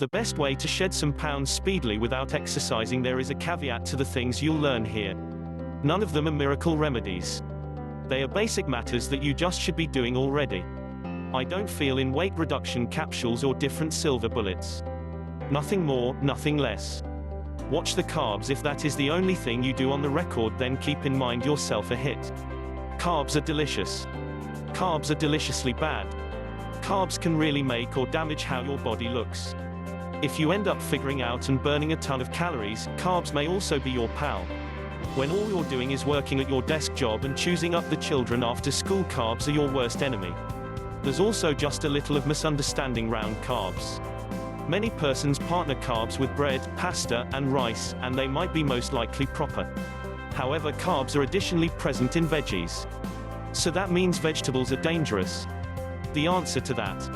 The best way to shed some pounds speedily without exercising. There is a caveat to the things you'll learn here. None of them are miracle remedies. They are basic matters that you just should be doing already. I don't feel in weight reduction capsules or different silver bullets. Nothing more, nothing less. Watch the carbs. If that is the only thing you do on the record, then keep in mind yourself a hit. Carbs are delicious. Carbs are deliciously bad. Carbs can really make or damage how your body looks. If you end up figuring out and burning a ton of calories, carbs may also be your pal. When all you're doing is working at your desk job and choosing up the children after school, carbs are your worst enemy. There's also just a little of misunderstanding round carbs. Many persons partner carbs with bread, pasta, and rice, and they might be most likely proper. However, carbs are additionally present in veggies. So that means vegetables are dangerous. The answer to that?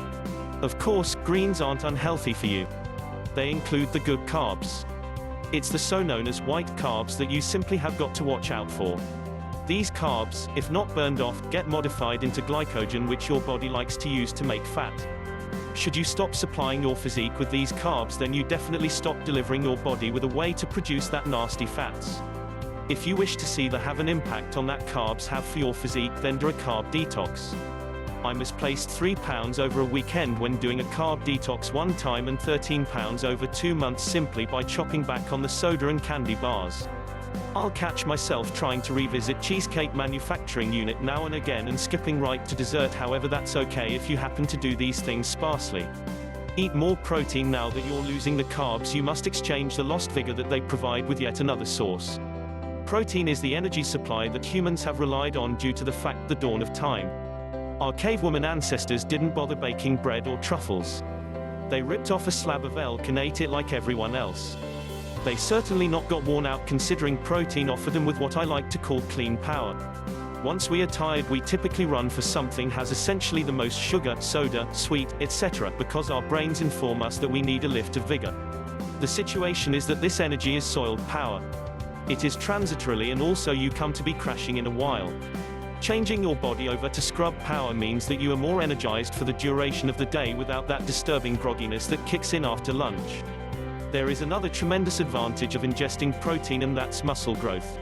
Of course, greens aren't unhealthy for you. They include the good carbs. It's the so-known as white carbs that you simply have got to watch out for. These carbs, if not burned off, get modified into glycogen, which your body likes to use to make fat. Should you stop supplying your physique with these carbs, then you definitely stop delivering your body with a way to produce that nasty fats. If you wish to see the have an impact on that carbs have for your physique, then do a carb detox. I misplaced 3 pounds over a weekend when doing a carb detox one time, and 13 pounds over 2 months simply by chopping back on the soda and candy bars. I'll catch myself trying to revisit cheesecake manufacturing unit now and again and skipping right to dessert. However, that's okay if you happen to do these things sparsely. Eat more protein. Now that you're losing the carbs, you must exchange the lost vigor that they provide with yet another source. Protein is the energy supply that humans have relied on due to the fact the dawn of time. Our cavewoman ancestors didn't bother baking bread or truffles. They ripped off a slab of elk and ate it like everyone else. They certainly not got worn out, considering protein offered them with what I like to call clean power. Once we are tired, we typically run for something has essentially the most sugar, soda, sweet, etc., because our brains inform us that we need a lift of vigor. The situation is that this energy is soiled power. It is transitorily, and also you come to be crashing in a while. Changing your body over to scrub power means that you are more energized for the duration of the day without that disturbing grogginess that kicks in after lunch. There is another tremendous advantage of ingesting protein, and that's muscle growth.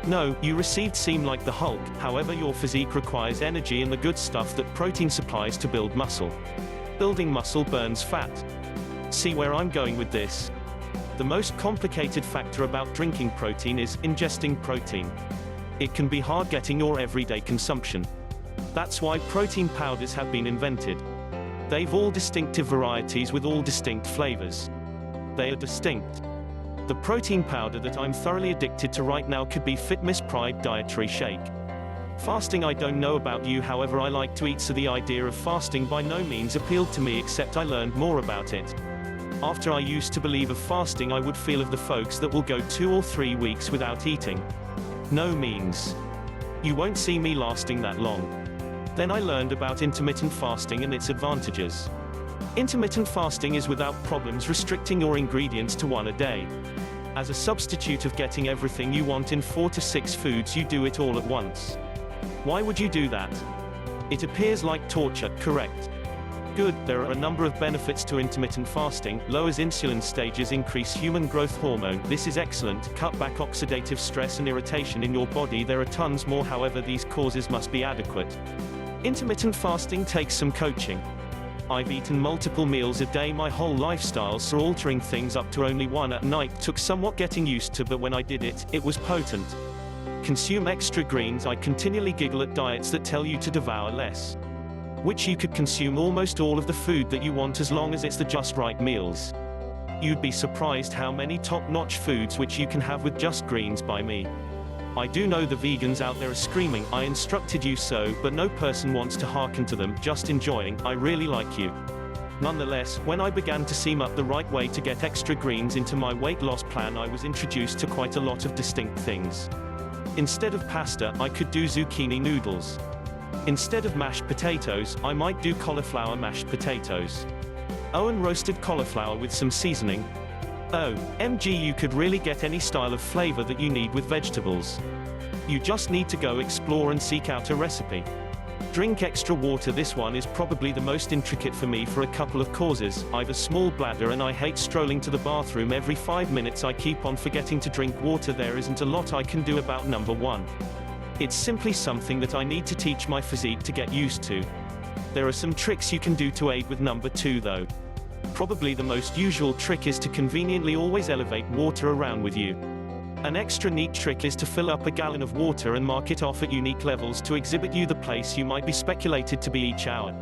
No, you received seem like the Hulk, however your physique requires energy and the good stuff that protein supplies to build muscle. Building muscle burns fat. See where I'm going with this? The most complicated factor about drinking protein is ingesting protein. It can be hard getting your everyday consumption. That's why protein powders have been invented. They've all distinctive varieties with all distinct flavors. They are distinct. The protein powder that I'm thoroughly addicted to right now could be Fitness Pride Dietary Shake. Fasting, I don't know about you, however I like to eat, so the idea of fasting by no means appealed to me, except I learned more about it. After I used to believe of fasting, I would feel of the folks that will go 2 or 3 weeks without eating. No means. You won't see me lasting that long. Then I learned about intermittent fasting and its advantages. Intermittent fasting is without problems restricting your ingredients to 1 a day. As a substitute of getting everything you want in 4 to 6 foods, you do it all at once. Why would you do that? It appears like torture, correct? Good, there are a number of benefits to intermittent fasting. Lowers insulin stages, increase human growth hormone. This is excellent. Cut back oxidative stress and irritation in your body. There are tons more, however these causes must be adequate. Intermittent fasting takes some coaching. I've eaten multiple meals a day my whole lifestyle, so altering things up to only 1 at night took somewhat getting used to, but when I did it, it was potent. Consume extra greens. I continually giggle at diets that tell you to devour less. Which you could consume almost all of the food that you want as long as it's the just right meals. You'd be surprised how many top-notch foods which you can have with just greens by me. I do know the vegans out there are screaming, "I instructed you so," but no person wants to hearken to them, just enjoying, "I really like you." Nonetheless, when I began to seem up the right way to get extra greens into my weight loss plan, I was introduced to quite a lot of distinct things. Instead of pasta, I could do zucchini noodles. Instead of mashed potatoes, I might do cauliflower mashed potatoes. Oh, and roasted cauliflower with some seasoning. OMG, you could really get any style of flavor that you need with vegetables. You just need to go explore and seek out a recipe. Drink extra water. This one is probably the most intricate for me for a couple of causes. I've a small bladder and I hate strolling to the bathroom every 5 minutes. I keep on forgetting to drink water. There isn't a lot I can do about number one. It's simply something that I need to teach my physique to get used to. There are some tricks you can do to aid with number two though. Probably the most usual trick is to conveniently always elevate water around with you. An extra neat trick is to fill up a gallon of water and mark it off at unique levels to exhibit you the place you might be speculated to be each hour.